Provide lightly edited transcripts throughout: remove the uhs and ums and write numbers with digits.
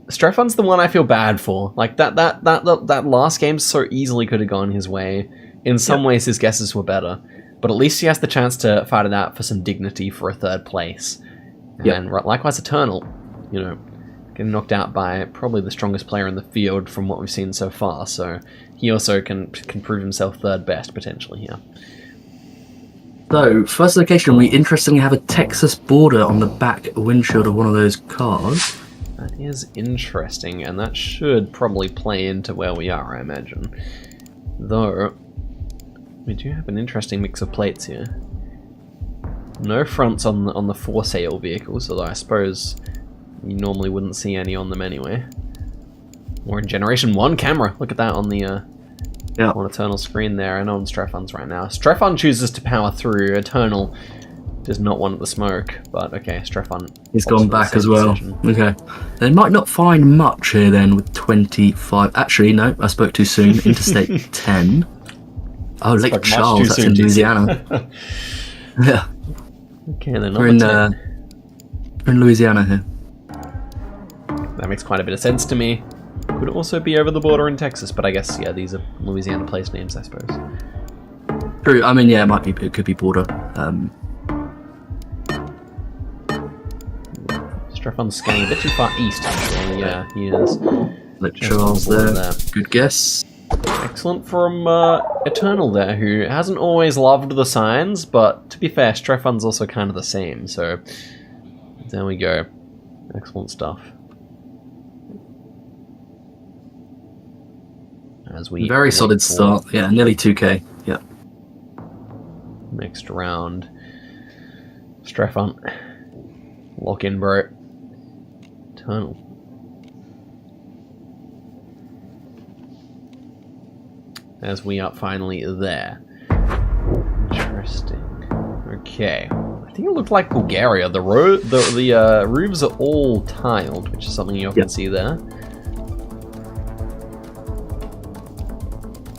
Strefan's the one I feel bad for. Like that last game so easily could have gone his way. In some ways, his guesses were better, but at least he has the chance to fight it out for some dignity for a third place. And likewise, Eternal, you know, getting knocked out by probably the strongest player in the field from what we've seen so far. So he also can prove himself third best potentially here. So, first location, we interestingly have a Texas border on the back windshield of one of those cars. That is interesting, and that should probably play into where we are, I imagine. Though, we do have an interesting mix of plates here. No fronts on the for sale vehicles, although I suppose you normally wouldn't see any on them anyway. Or in Generation 1 camera, look at that on the... on Eternal screen there, and on Strefan's right now. Strefan chooses to power through. Eternal does not want the smoke, but okay, Strefan... He's gone back as well. Decision. Okay. They might not find much here then with 25... Actually, no, I spoke too soon. Interstate 10. Oh, Lake Charles, that's in Louisiana. Yeah. Okay, then we're in Louisiana here. That makes quite a bit of sense to me. Could also be over the border in Texas, but I guess, yeah, these are Louisiana place names, I suppose. True, I mean, yeah, it could be border. Strefan's scanning a bit too far east, actually. Yeah, he is. Lake Charles there. Good guess. Excellent from Eternal there, who hasn't always loved the signs, but to be fair, Strefan's also kind of the same, so there we go. Excellent stuff. As we very solid start, yeah, nearly 2k, yeah. Next round. Strefan. Lock in, bro. Eternal. As we are finally there. Interesting. Okay. I think it looked like Bulgaria. The roofs are all tiled, which is something you can see there.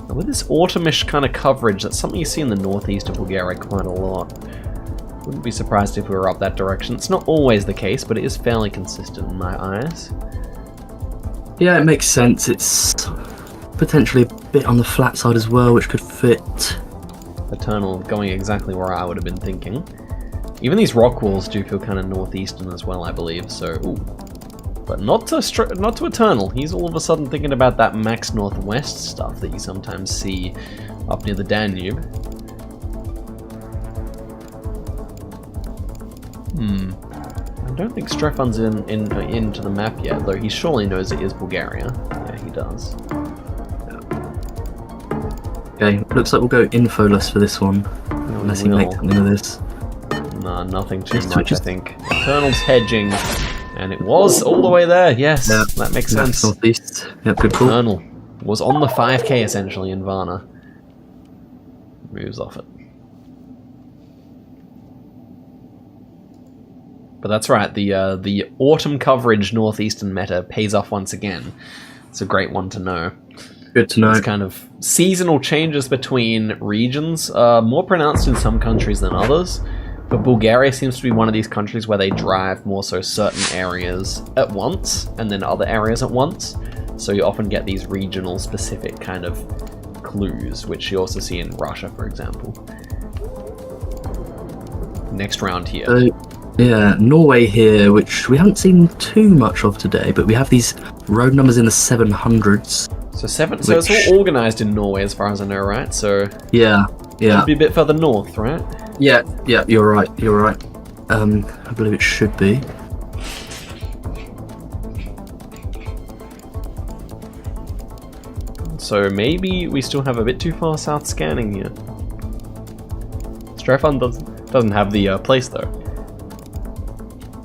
And with this autumnish kind of coverage, that's something you see in the northeast of Bulgaria quite a lot. Wouldn't be surprised if we were up that direction. It's not always the case, but it is fairly consistent in my eyes. Yeah, it makes sense. It's potentially a bit on the flat side as well, which could fit. Eternal going exactly where I would have been thinking. Even these rock walls do feel kind of northeastern as well, I believe. So, ooh. But not to Eternal. He's all of a sudden thinking about that max northwest stuff that you sometimes see up near the Danube. I don't think Strefan's into the map yet, though he surely knows it is Bulgaria. Yeah, he does. Okay, looks like we'll go infoless for this one. Unless he makes something of this. Nah, nothing too much, I think. Eternal's hedging, and it was all the way there. Yes, that makes sense. Northeast. Yep, good call. Eternal was on the 5k essentially in Varna. Moves off it. But that's right, the autumn coverage northeastern meta pays off once again. It's a great one to know. Good to know. It's kind of seasonal changes between regions, more pronounced in some countries than others. But Bulgaria seems to be one of these countries where they drive more so certain areas at once, and then other areas at once. So you often get these regional specific kind of clues, which you also see in Russia, for example. Next round here. Yeah, Norway here, which we haven't seen too much of today, but we have these road numbers in the 700s. So it's all organised in Norway as far as I know, right? So yeah. Should be a bit further north, right? Yeah, you're right. I believe it should be. So maybe we still have a bit too far south scanning here. Strefan doesn't have the place though.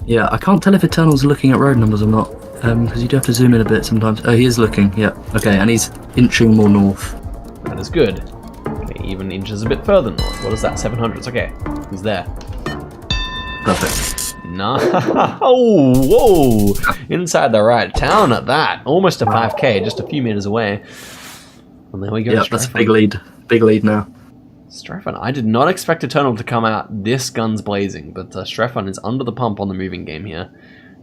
Yeah, I can't tell if Eternal's looking at road numbers or not, because you do have to zoom in a bit sometimes. Oh, he is looking, yeah. Okay, and he's inching more north. That is good. Okay, even inches a bit further north. What is that? 700s. Okay, he's there. Perfect. Nah. Oh, whoa! Inside the right town at that. Almost a 5k, just a few meters away. And there we go. Yeah, that's a big lead. Big lead now. Strefan, I did not expect Eternal to come out this guns blazing, but Strefan is under the pump on the moving game here.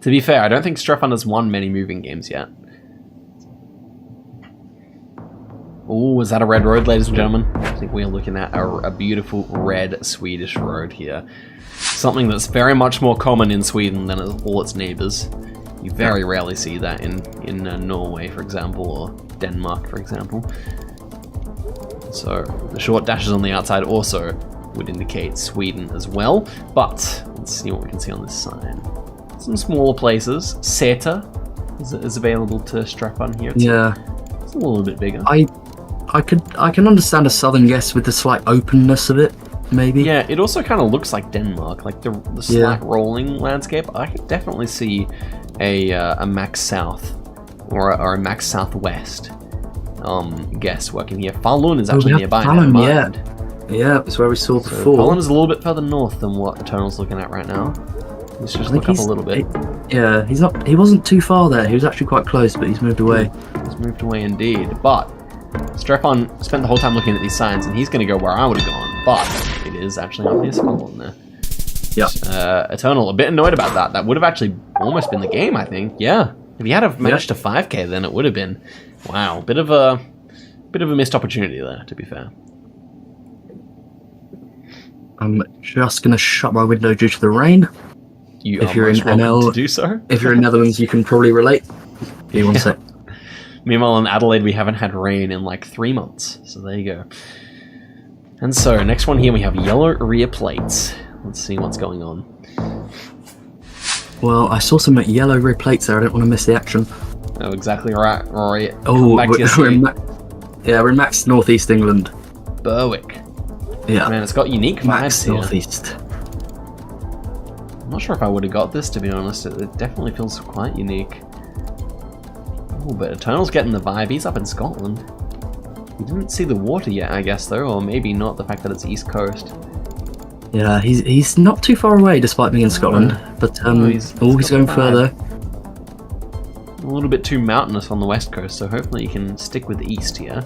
To be fair, I don't think Strefan has won many moving games yet. Oh, is that a red road, ladies and gentlemen? I think we are looking at a beautiful red Swedish road here. Something that's very much more common in Sweden than all its neighbours. You very rarely see that in Norway, for example, or Denmark, for example. So the short dashes on the outside also would indicate Sweden as well. But let's see what we can see on this sign. Some smaller places. Säter is available to Strefan here. It's a little bit bigger. I can understand a southern guess with the slight openness of it, maybe. Yeah, it also kind of looks like Denmark, like the slight rolling landscape. I could definitely see a max south or a max southwest guess working here. Falun is actually nearby. Falun, yeah, it's where we saw before. Falun is a little bit further north than what Eternal's looking at right now. Let's just look up a little bit. Yeah, he wasn't too far there. He was actually quite close, but he's moved away. He's moved away indeed. But Strefan spent the whole time looking at these signs, and he's going to go where I would have gone. But it is actually not near Scotland there. Yeah. Eternal, a bit annoyed about that. That would have actually almost been the game, I think. Yeah. If he had managed to 5k, then it would have been. Wow, bit of a missed opportunity there, to be fair. I'm just going to shut my window due to the rain. If you're in NL, to do so. If you're in Netherlands, you can probably relate. Give me one sec. Meanwhile, in Adelaide, we haven't had rain in like 3 months. So there you go. And so, next one here, we have yellow rear plates. Let's see what's going on. Well, I saw some yellow rear plates there. I don't want to miss the action. Oh, exactly right, Rory. Oh, we're in Max Northeast England. Berwick. Yeah. Man, it's got unique vibes Max here. Northeast. I'm not sure if I would have got this, to be honest. It definitely feels quite unique. Oh, but Eternal's getting the vibe. He's up in Scotland. He didn't see the water yet, I guess, though, or maybe not, the fact that it's East Coast. Yeah, he's not too far away, despite being in Scotland. But he's going further. A little bit too mountainous on the west coast, so hopefully he can stick with the east here.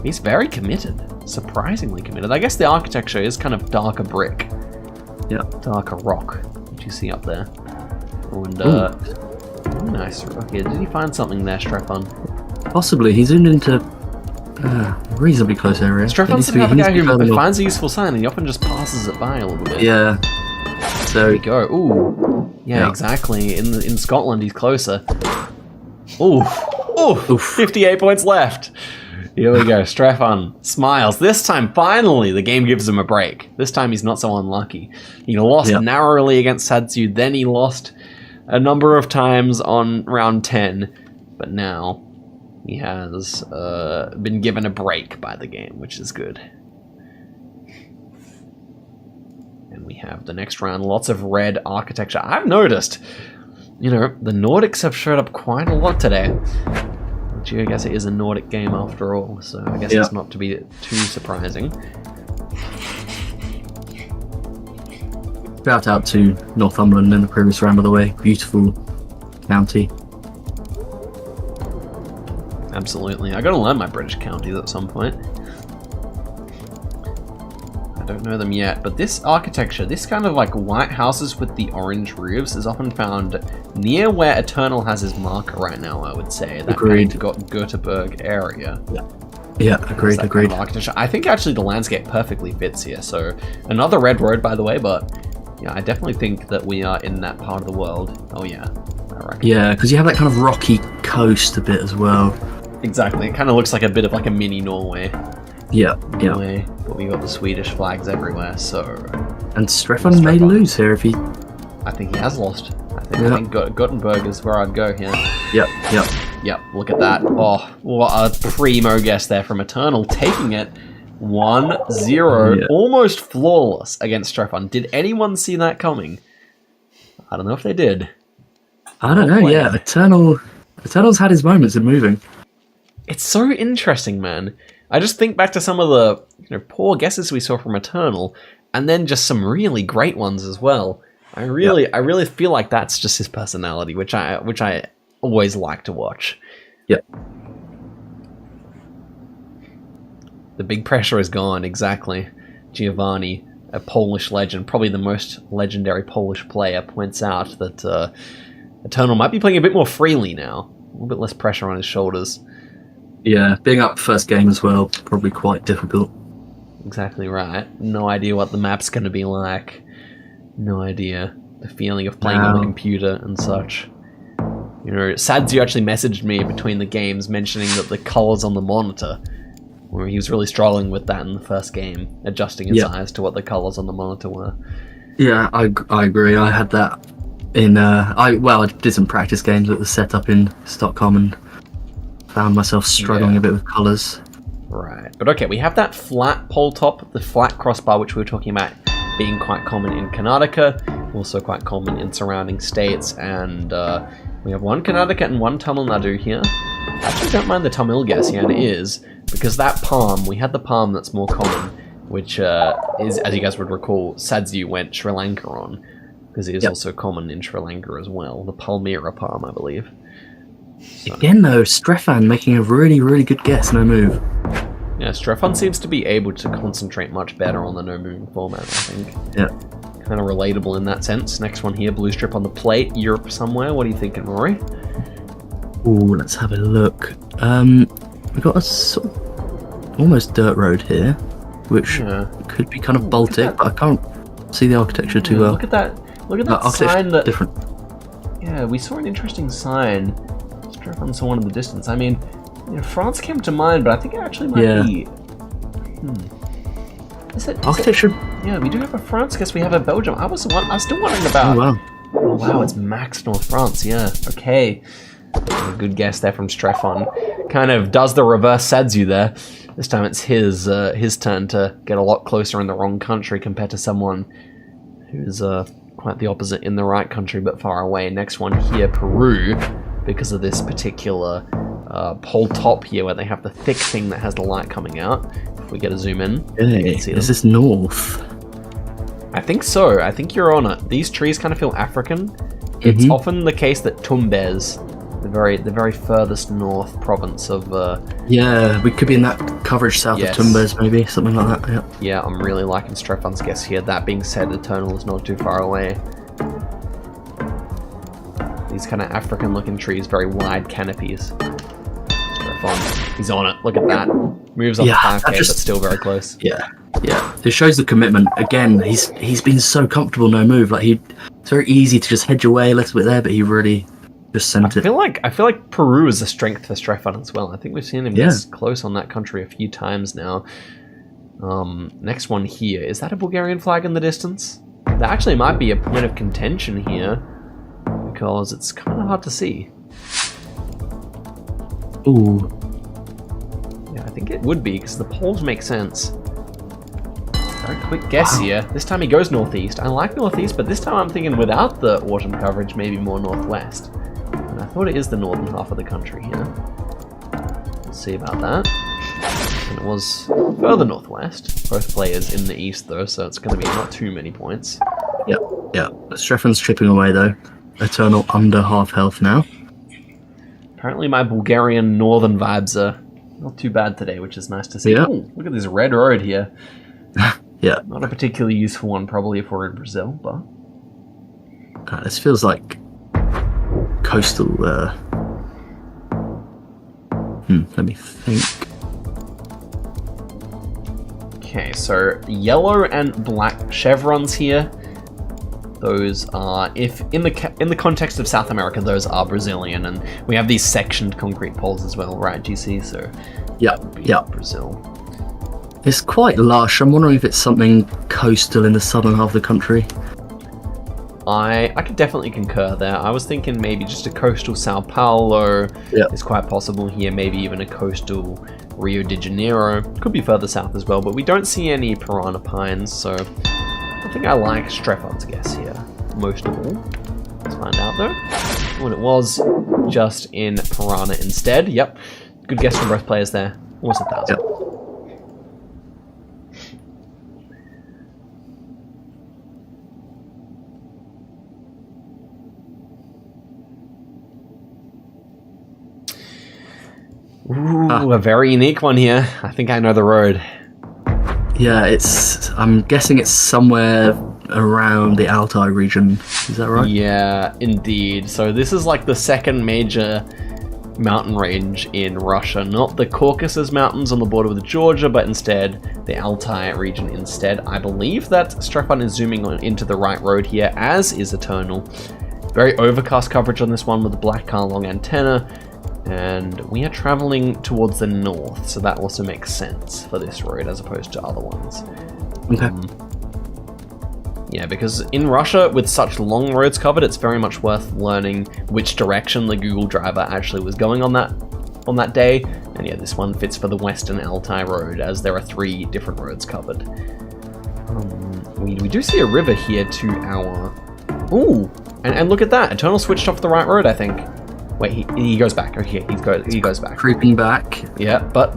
He's very committed, surprisingly committed. I guess the architecture is kind of darker brick. Yeah. Darker rock, which you see up there. Oh, and nice rock here. Did he find something there, Strefan? Possibly. He zoomed into reasonably close area. Strefan's the type of guy who finds a useful sign and he often just passes it by a little bit. Yeah. So there we go. Ooh. Yeah, exactly. In Scotland, he's closer. Ooh. Ooh. 58 points left. Here we go. Strefan smiles. This time, finally, the game gives him a break. This time, he's not so unlucky. He lost narrowly against Sadzu, then he lost a number of times on round 10. But now, he has been given a break by the game, which is good. And we have the next round. Lots of red architecture. I've noticed, you know, the Nordics have showed up quite a lot today. GeoGuessr is a Nordic game after all, so I guess it's not to be too surprising. Shout out to Northumberland in the previous round, by the way. Beautiful county. Absolutely. I gotta learn my British counties at some point. I don't know them yet, but this architecture, this kind of like white houses with the orange roofs is often found near where Eternal has his marker right now, I would say. That kind of Göteborg area. Yeah, agreed. Kind of architecture. I think actually the landscape perfectly fits here. So another red road, by the way, but yeah, I definitely think that we are in that part of the world. Oh yeah, I reckon. Yeah, because you have that kind of rocky coast a bit as well. Exactly. It kind of looks like a bit of like a mini Norway. Yeah. But we got the Swedish flags everywhere, so... And Strefan may lose here if he... I think he has lost. I think Gothenburg is where I'd go here. Yep, look at that. Oh, what a primo guess there from Eternal, taking it 1-0, almost flawless against Strefan. Did anyone see that coming? I don't know if they did. I don't know, yeah. Eternal's had his moments in moving. It's so interesting, man. I just think back to some of the poor guesses we saw from Eternal, and then just some really great ones as well. I really feel like that's just his personality, which I always like to watch. Yep. The big pressure is gone, exactly. Giovanni, a Polish legend, probably the most legendary Polish player, points out that Eternal might be playing a bit more freely now. A little bit less pressure on his shoulders. Yeah, being up first game as well, probably quite difficult. Exactly right. No idea what the map's going to be like. No idea. The feeling of playing on the computer and such. You know, Sadzu actually messaged me between the games mentioning that the colors on the monitor, where he was really struggling with that in the first game, adjusting his eyes to what the colors on the monitor were. Yeah, I agree. I had that in, I did some practice games with the setup in Stockholm and found myself struggling a bit with colors. Right, but okay, we have that flat pole top, the flat crossbar, which we were talking about being quite common in Karnataka, also quite common in surrounding states, and we have one Karnataka and one Tamil Nadu here. I actually don't mind the Tamil guess, yeah, and it is, because that palm, we had the palm that's more common, which is, as you guys would recall, Sadzu went Sri Lanka on, because it is also common in Sri Lanka as well, the Palmyra palm, I believe. So. Again, though, Strefan making a really, really good guess, no move. Yeah, Strefan seems to be able to concentrate much better on the no moving format, I think. Yeah. Kind of relatable in that sense. Next one here, blue strip on the plate, Europe somewhere. What are you thinking, Rory? Ooh, let's have a look. We've got a sort of almost dirt road here, which could be kind of Baltic, but I can't see the architecture too well. Look at that sign. That different. Yeah, we saw an interesting sign. Strefan saw one in the distance. I mean, you know, France came to mind, but I think it actually might be. Is it architecture? Yeah, we do have a France guess. We have a Belgium. I was still wondering about. Oh wow, it's Max North France. Yeah, okay. A good guess there from Strefan. Kind of does the reverse Sadzu there. This time it's his turn to get a lot closer in the wrong country compared to someone who's quite the opposite in the right country but far away. Next one here, Peru, because of this particular pole top here where they have the thick thing that has the light coming out. If we get a zoom in, you can see is this north? I think so. I think you're on it. These trees kind of feel African. It's often the case that Tumbes, the very furthest north province of... yeah, we could be in that coverage south of Tumbes, maybe, something like that, Yeah, I'm really liking Strefan's guess here. That being said, Eternal is not too far away. These kind of African-looking trees, very wide canopies. Strefan, he's on it. Look at that. Moves on 5k, but still very close. Yeah. It shows the commitment. Again, he's been so comfortable, no move. Like it's very easy to just hedge away a little bit there, but he really just sent it. I feel like Peru is a strength for Strefan as well. I think we've seen him this close on that country a few times now. Next one here, is that a Bulgarian flag in the distance? That actually might be a point of contention here, because it's kind of hard to see. Ooh. Yeah, I think it would be, because the poles make sense. Very quick guess here. This time he goes northeast. I like northeast, but this time I'm thinking without the autumn coverage, maybe more northwest. And I thought it is the northern half of the country here. We'll see about that. And it was further northwest. Both players in the east, though, so it's going to be not too many points. Yeah. Strefan's chipping away, though. Eternal under half health now. Apparently my Bulgarian northern vibes are not too bad today, which is nice to see. Yeah. Ooh, look at this red road here. Yeah. Not a particularly useful one, probably, if we're in Brazil, but... This feels like coastal... let me think. Okay, so yellow and black chevrons here. Those are, if in the context of South America, those are Brazilian, and we have these sectioned concrete poles as well, right, GC? So yeah, Brazil. It's quite lush. I'm wondering if it's something coastal in the southern half of the country. I could definitely concur there. I was thinking maybe just a coastal Sao Paulo is quite possible here. Maybe even a coastal Rio de Janeiro. Could be further south as well, but we don't see any piranha pines, so I think I like Strefan's guess here most of all. Let's find out though. When it was just in piranha instead. Yep, good guess from both players there. Almost 1,000. Yep. Ooh, a very unique one here. I think I know the road. Yeah, I'm guessing it's somewhere around the Altai region. Is that right? Yeah, indeed. So this is like the second major mountain range in Russia, not the Caucasus Mountains on the border with Georgia, but instead the Altai region instead. I believe that Strefan is zooming into the right road here, as is Eternal. Very overcast coverage on this one with a black car long antenna, and we are traveling towards the north, so that also makes sense for this road as opposed to other ones. Okay. Yeah, because in Russia, with such long roads covered, it's very much worth learning which direction the Google driver actually was going on that day. And yeah, this one fits for the Western Altai road, as there are 3 different roads covered. We do see a river here to our... Ooh! And look at that! Eternal switched off the right road, I think. Wait, he goes back. Okay, he goes back. Creeping back. Yeah, but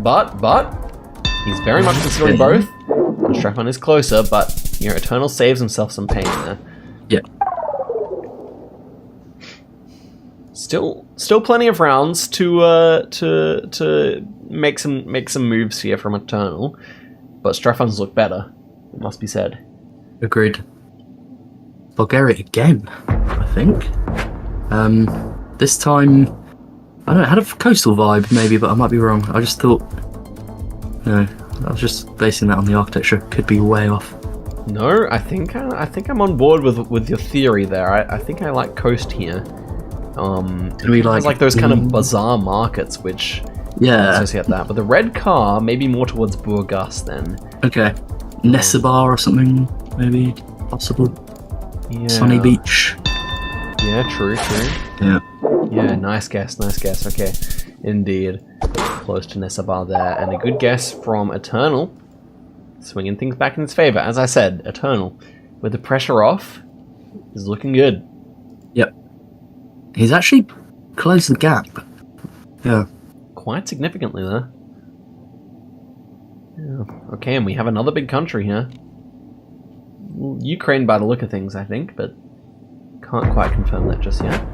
he's very much considering both. And Strefan is closer, but you know, Eternal saves himself some pain there. Yeah. Still plenty of rounds to make some moves here from Eternal, but Strefan's look better. It must be said. Agreed. Bulgaria again, I think. This time, I don't know, it had a coastal vibe maybe, but I might be wrong. I just thought, no, I was just basing that on the architecture. Could be way off. No, I think I'm on board with your theory there. I think I like coast here. We like those kind of bizarre markets which associate that. But the red car maybe more towards Burgas then. Okay, Nesebar or something maybe possible. Yeah. Sunny Beach. Yeah, true. Yeah. Yeah, nice guess. Okay, indeed. Close to Nesebar there, and a good guess from Eternal. Swinging things back in its favor. As I said, Eternal, with the pressure off, is looking good. Yep. He's actually closed the gap. Yeah. Quite significantly there. Yeah. Okay, and we have another big country here. Ukraine by the look of things, I think, but can't quite confirm that just yet.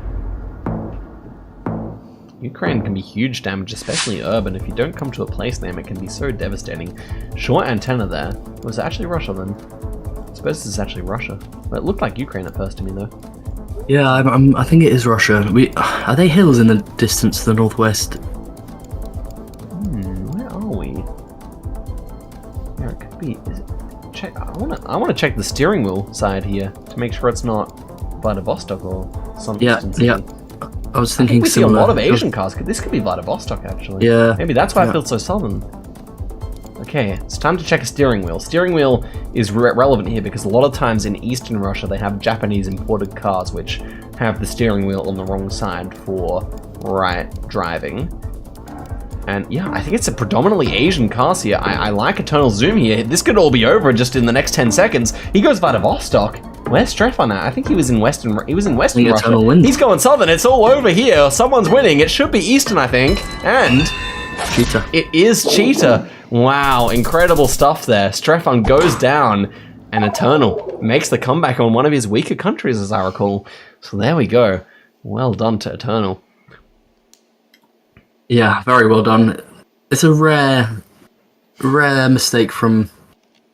Ukraine can be huge damage, especially urban. If you don't come to a place name, it can be so devastating. Short antenna there. Was it actually Russia then? I suppose this is actually Russia. Well, it looked like Ukraine at first to me though. Yeah, I think it is Russia. Are they hills in the distance to the northwest? Where are we? Yeah, it could be. Is it, check. I want to check the steering wheel side here to make sure it's not Vladivostok or some distance. Yeah. I was thinking we see a lot of Asian cars. This could be Vladivostok, actually. Yeah. Maybe that's why I feel so southern. Okay, it's time to check a steering wheel. Steering wheel is relevant here because a lot of times in Eastern Russia they have Japanese imported cars which have the steering wheel on the wrong side for right driving. And yeah, I think it's a predominantly Asian cars here. I like Eternal Zoom here. This could all be over just in the next 10 seconds. He goes Vladivostok. Where's Strefan at? I think he was in Western Russia. He's going southern. It's all over here. Someone's winning. It should be Eastern, I think. And Cheetah. It is Cheetah. Wow, incredible stuff there. Strefan goes down, and Eternal makes the comeback on one of his weaker countries, as I recall. So there we go. Well done to Eternal. Yeah, very well done. It's a rare mistake from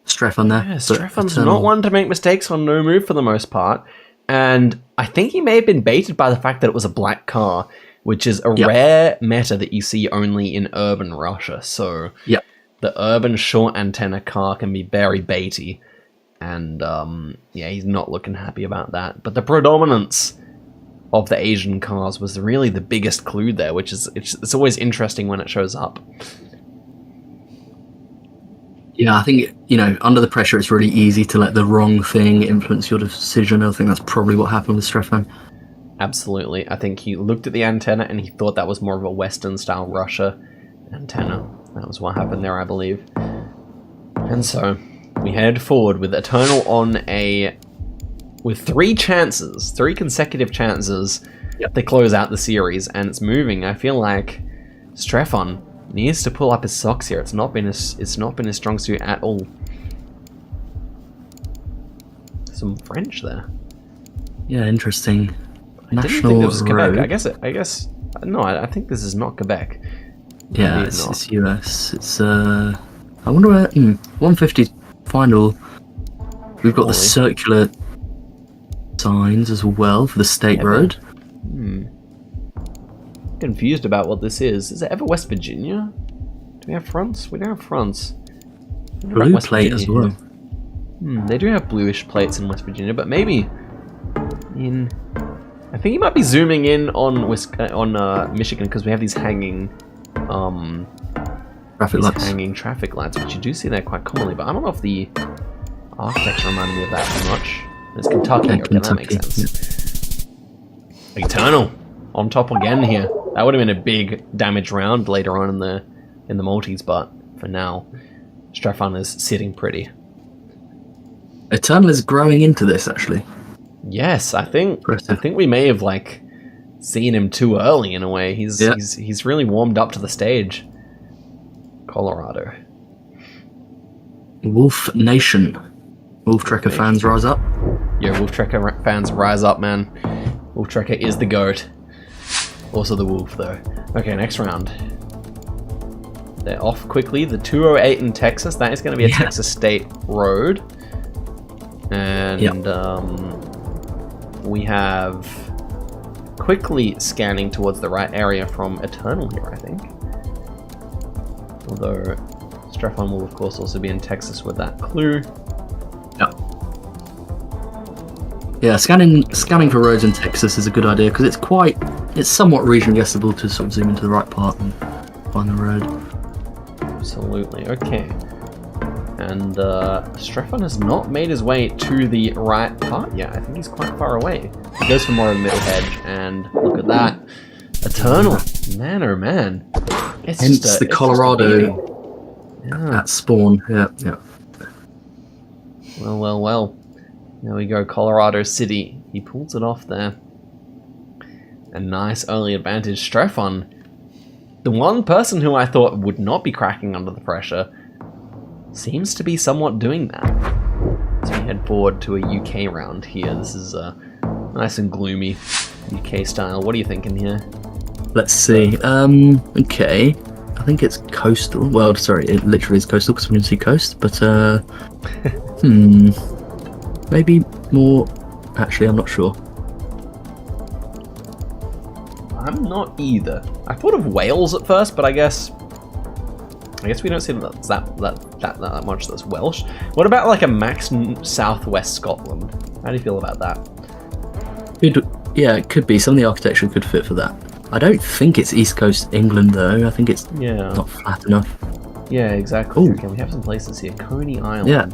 Strefan there. Yeah, Strefan's not one to make mistakes on no move for the most part. And I think he may have been baited by the fact that it was a black car, which is a rare meta that you see only in urban Russia. So the urban short antenna car can be very baity. And yeah, he's not looking happy about that. But the predominance of the Asian cars was really the biggest clue there, which is it's always interesting when it shows up. Yeah, I think, under the pressure, it's really easy to let the wrong thing influence your decision. I think that's probably what happened with Strefan. Absolutely. I think he looked at the antenna and he thought that was more of a Western-style Russia antenna. That was what happened there, I believe. And so, we head forward with Eternal with 3 consecutive chances to close out the series, and it's moving. I feel like Strefan needs to pull up his socks here. It's not been his strong suit at all. Some French there. Yeah, interesting. I didn't think this was Quebec. I think this is not Quebec. Yeah, it's US. It's I wonder where 150 final We've got the circular signs as well for the state road. Confused about what this is. Is it ever West Virginia? Do we have fronts? We don't have fronts. Blue plate as well. They do have bluish plates in West Virginia, but maybe in... I think you might be zooming in on Michigan because we have these hanging traffic lights, which you do see there quite commonly, but I don't know if the architecture reminded me of that too much. It's Kentucky. Okay, that makes sense. Yeah. Eternal on top again here. That would have been a big damage round later on in the multis, but for now, Strefan is sitting pretty. Eternal is growing into this, actually. Yes, I think we may have seen him too early in a way. He's really warmed up to the stage. Colorado. Wolf Nation. Wolf Trekker fans rise up. Yeah, Wolf Trekker fans rise up, man. Wolf Trekker is the GOAT. Also the Wolf, though. Okay, next round. They're off quickly. The 208 in Texas. That is going to be a Texas State road. And we have quickly scanning towards the right area from Eternal here, I think. Although Strefan will, of course, also be in Texas with that clue. Yeah, scanning for roads in Texas is a good idea because it's somewhat region guessable to sort of zoom into the right part and find the road. Absolutely. Okay. And Strefan has not made his way to the right part yet. I think he's quite far away. He goes for more of a middle hedge, and look at that. Eternal. Man, oh man. It's hence just the Colorado at spawn. Yeah. Well. There we go, Colorado City. He pulls it off there. A nice early advantage. Strefan, the one person who I thought would not be cracking under the pressure, seems to be somewhat doing that. So we head forward to a UK round here. This is nice and gloomy UK style. What are you thinking here? Let's see. Okay. I think it's coastal. Well, sorry, it literally is coastal because we can see coast, but maybe more. Actually, I'm not sure. I'm not either. I thought of Wales at first, but I guess we don't see that much that's Welsh. What about a max southwest Scotland? How do you feel about that? It could be. Some of the architecture could fit for that. I don't think it's East Coast England though. I think it's not flat enough. Yeah, exactly. Okay, we have some places here. Coney Island. Yeah.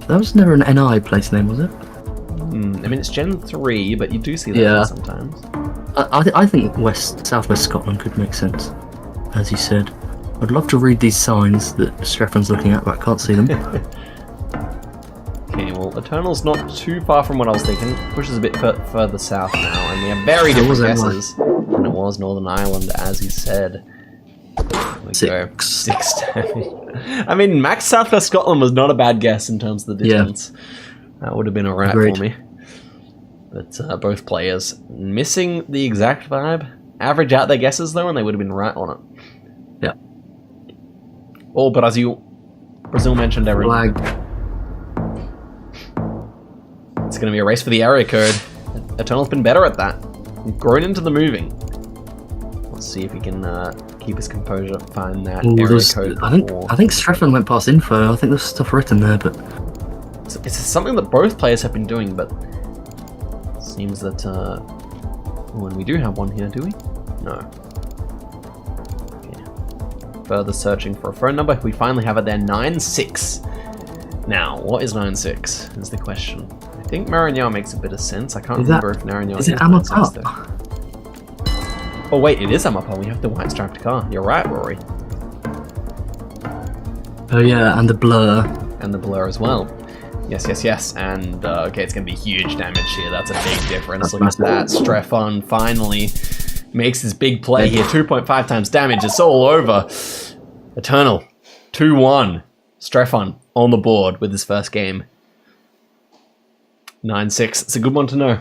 That was never an NI place name, was it? I mean, it's Gen 3, but you do see that sometimes. I think southwest Scotland could make sense, as you said. I'd love to read these signs that Strefan's looking at, but I can't see them. Okay, well, Eternal's not too far from what I was thinking. Pushes a bit further south now, and we have very different guesses. And it was Northern Ireland, as he said. There we go. 6 damage. I mean, max Southwest Scotland was not a bad guess in terms of the distance. That would have been alright for me. But both players missing the exact vibe. Average out their guesses, though, and they would have been right on it. Yeah. Oh, Brazil mentioned everything. Flag. It's going to be a race for the area code. Eternal's been better at that. We've grown into the moving. Let's see if we can keep his composure, find that area code. I think Strefan went past info. I think there's stuff written there, but it's something that both players have been doing. But it seems that when we do have one here, do we? No. Okay. Further searching for a phone number. We finally have it there. 96. Now, what is 96? Is the question. I think Marignan makes a bit of sense. I can't remember if Marignan is it Amapap? Oh wait, it is Amapap. We have the white striped car. You're right, Rory. Oh yeah, and the blur. And the blur as well. Yes. And okay, it's going to be huge damage here. That's a big difference. Look at that. Strefan finally makes his big play here. 2.5 times damage. It's all over. Eternal. 2-1. Strefan on the board with his first game. 9-6. It's a good one to know.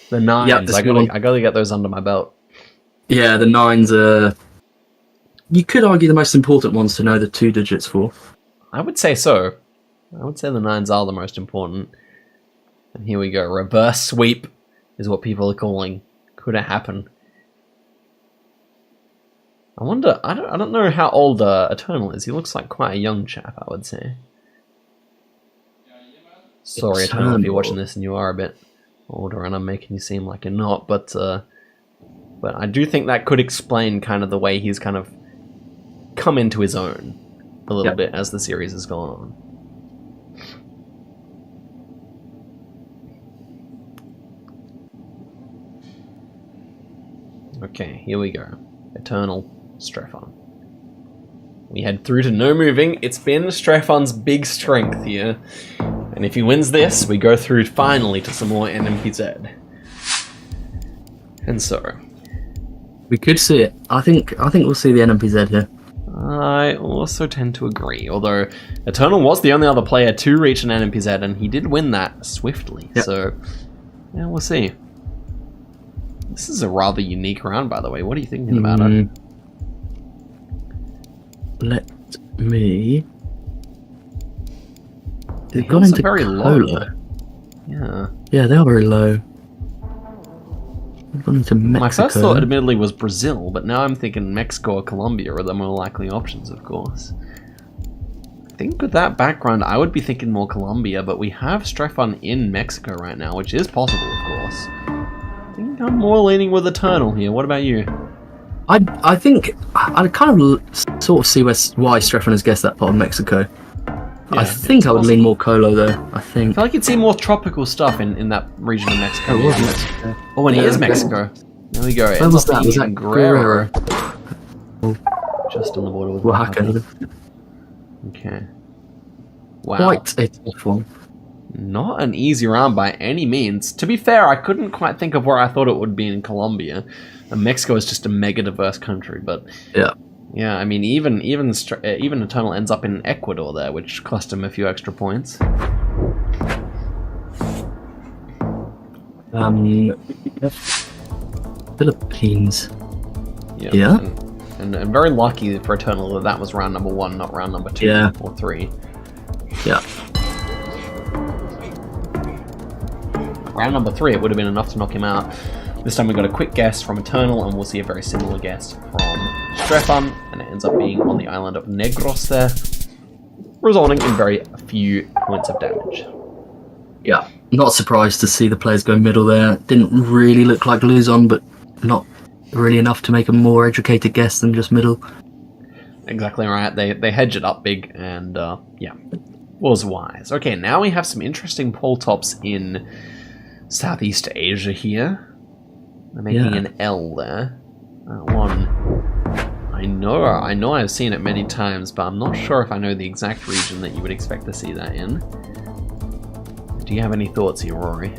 The 9s. Yep, I gotta get those under my belt. Yeah, the 9s are... You could argue the most important ones to know the 2 digits for. I would say so. I would say the 9s are the most important. And here we go. Reverse sweep is what people are calling. Could it happen? I wonder, I don't know how old Eternal is. He looks like quite a young chap, I would say. Sorry, Eternal, if you're watching this and you are a bit older and I'm making you seem like you're not, but I do think that could explain kind of the way he's kind of come into his own a little bit as the series has gone on. Okay, here we go. Eternal Strefan. We head through to no moving. It's been Strefan's big strength here. And if he wins this, we go through finally to some more NMPZ. And so... we could see it. I think we'll see the NMPZ here. I also tend to agree, although Eternal was the only other player to reach an NMPZ, and he did win that swiftly. Yep. So, yeah, we'll see. This is a rather unique round, by the way. What are you thinking about it? Let me... they've gone into very low. Yeah. Yeah, they are very low. They've gone into Mexico. My first thought, admittedly, was Brazil, but now I'm thinking Mexico or Colombia are the more likely options, of course. I think with that background, I would be thinking more Colombia, but we have Strefan in Mexico right now, which is possible, of course. I think I'm more leaning with Eternal here. What about you? I think I kind of sort of see why Strefan has guessed that part of Mexico. Yeah, I think I would lean more Colo though. I feel like you'd see more tropical stuff in that region of Mexico. Oh, and it is Mexico. There we go. Where was that? Was that Guerrero? Just on the border with Oaxaca. Okay. Wow. Quite a tough one. Not an easy round by any means. To be fair, I couldn't quite think of where I thought it would be in Colombia. And Mexico is just a mega diverse country, but yeah, I mean, even Eternal ends up in Ecuador there, which cost him a few extra points. Philippines. Yeah. And very lucky for Eternal that was round number 1, not round number 2 or 3. Yeah. Round number 3, it would have been enough to knock him out. This time we got a quick guess from Eternal, and we'll see a very similar guess from Strefan, and it ends up being on the island of Negros there, resulting in very few points of damage. Yeah, not surprised to see the players go middle there. Didn't really look like Luzon, but not really enough to make a more educated guess than just middle. Exactly right. They hedge it up big, and yeah, was wise. Okay, now we have some interesting pole tops in Southeast Asia here. They're making an L there. That one, I know I've seen it many times, but I'm not sure if I know the exact region that you would expect to see that in. Do you have any thoughts here, Rory?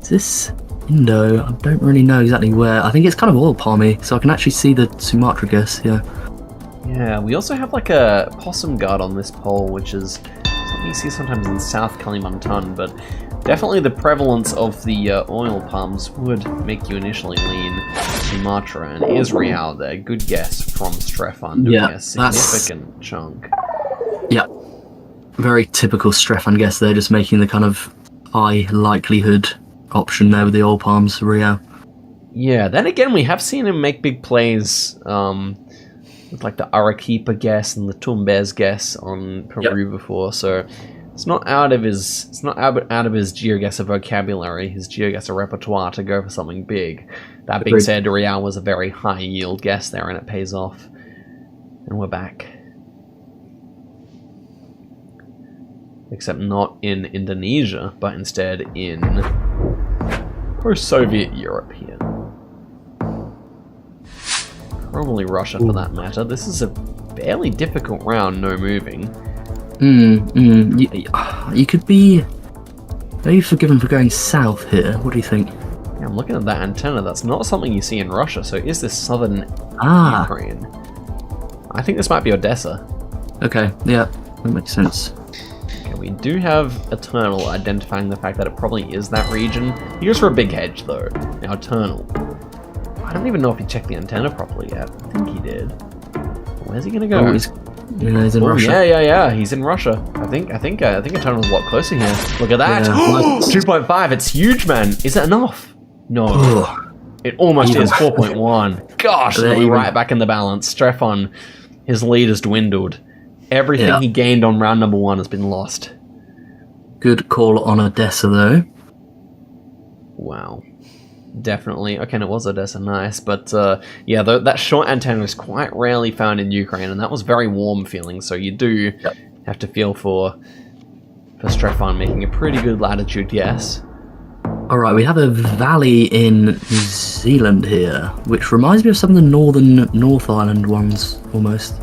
Is this Indo? I don't really know exactly where. I think it's kind of oil palmy, so I can actually see the Sumatra guess, Yeah, we also have like a possum guard on this pole, which is something you see sometimes in South Kalimantan, but definitely the prevalence of the oil palms would make you initially lean Sumatra, and Israel there. Good guess from Strefan, doing a significant chunk. Yeah, very typical Strefan guess there, just making the kind of high likelihood option there with the oil palms, Rio. Yeah, then again, we have seen him make big plays with like the Arequipa guess and the Tumbes guess on Peru before, so it's not out of his GeoGuessr vocabulary, his GeoGuessr repertoire to go for something big. That being said, Real was a very high yield guess there, and it pays off. And we're back. Except not in Indonesia, but instead in post-Soviet Europe here. Probably Russia for that matter. This is a fairly difficult round, no moving. You could be maybe forgiven for going south here. What do you think? Yeah, I'm looking at that antenna. That's not something you see in Russia. So is this southern Ukraine? I think this might be Odessa. Okay, yeah, that makes sense. Okay, we do have Eternal identifying the fact that it probably is that region. He goes for a big hedge though. Now Eternal, I don't even know if he checked the antenna properly yet. I think he did. Where's he gonna go? Yeah, he's in Russia. Yeah. He's in Russia. I think Eternal's a lot closer here. Look at that. Yeah, 2.5. It's huge, man. Is that enough? No. It almost is 4.1. Gosh, we're right back in the balance. Strefan, his lead has dwindled. Everything he gained on round number 1 has been lost. Good call on Odessa, though. Wow. Definitely. Okay, and it was Odessa, nice. But yeah, that short antenna is quite rarely found in Ukraine, and that was very warm feeling, so you do have to feel for Strefan making a pretty good latitude guess. Alright, we have a valley in New Zealand here, which reminds me of some of the North Island ones, almost.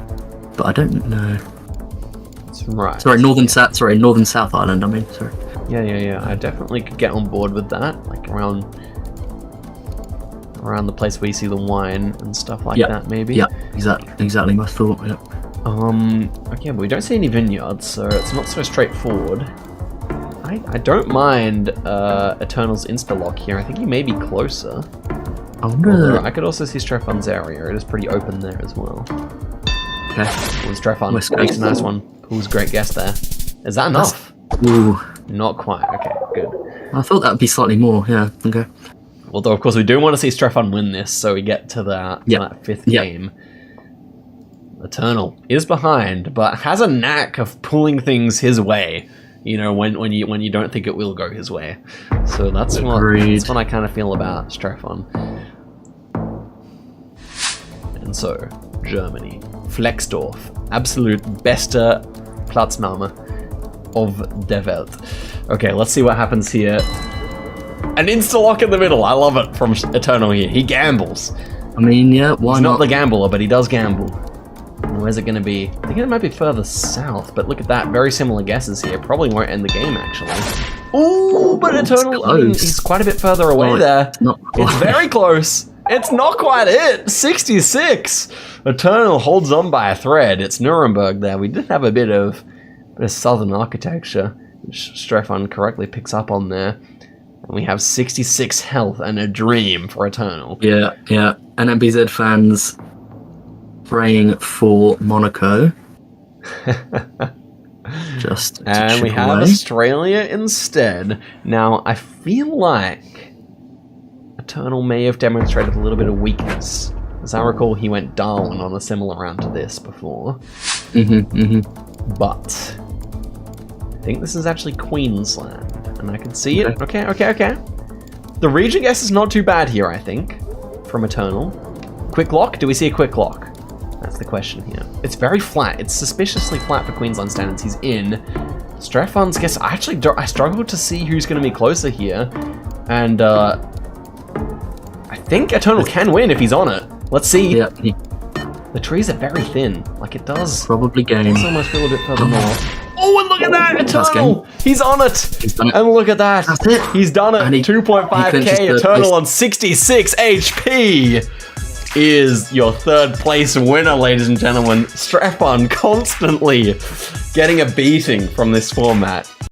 But I don't know. That's right. Sorry, Northern South Island, I mean, sorry. Yeah. I definitely could get on board with that, like around the place where you see the wine and stuff like that, maybe. Yeah, exactly my thought, yeah. Okay, but we don't see any vineyards, so it's not so straightforward. I don't mind Eternal's insta-lock here. I think he may be closer. I wonder... I could also see Strefan's area. It is pretty open there as well. Okay. Well, Strefan makes a nice one. Pulls a great guess there. Is that enough? Ooh. Not quite. Okay, good. I thought that would be slightly more, yeah. Okay. Although, of course, we do want to see Strefan win this, so we get to that 5th game. Eternal is behind, but has a knack of pulling things his way. You know, when you don't think it will go his way. So that's what I kind of feel about Strefan. And so, Germany. Flexdorf. Absolute beste Platzname of der Welt. Okay, let's see what happens here. An insta-lock in the middle. I love it from Eternal here. He gambles. I mean, yeah, why not? He's not the gambler, but he does gamble. Where's it going to be? I think it might be further south, but look at that. Very similar guesses here. Probably won't end the game, actually. Ooh, but Eternal, he's quite a bit further away there. It's very close. It's not quite it. 66. Eternal holds on by a thread. It's Nuremberg there. We did have a bit of southern architecture, which Strefan correctly picks up on there. And we have 66 health and a dream for Eternal. Yeah. And MBZ fans praying for Monaco. And we have Australia instead. Now, I feel like Eternal may have demonstrated a little bit of weakness. As I recall, he went Darwin on a similar round to this before. But I think this is actually Queensland. And I can see it. Okay. The region guess is not too bad here, I think, from Eternal. Quick lock? Do we see a quick lock? That's the question here. It's very flat. It's suspiciously flat for Queensland standards. He's in. Strefan's guess. I struggled to see who's going to be closer here. And I think Eternal can win if he's on it. Let's see. Yeah. The trees are very thin. Like it does. Probably game. It does almost feel a bit further north. Oh, and look at that! Eternal! He's on it! He's done it. And look at that! That's it! He's done it! 2.5k Eternal on 66 HP is your 3rd place winner, ladies and gentlemen. Strefan constantly getting a beating from this format.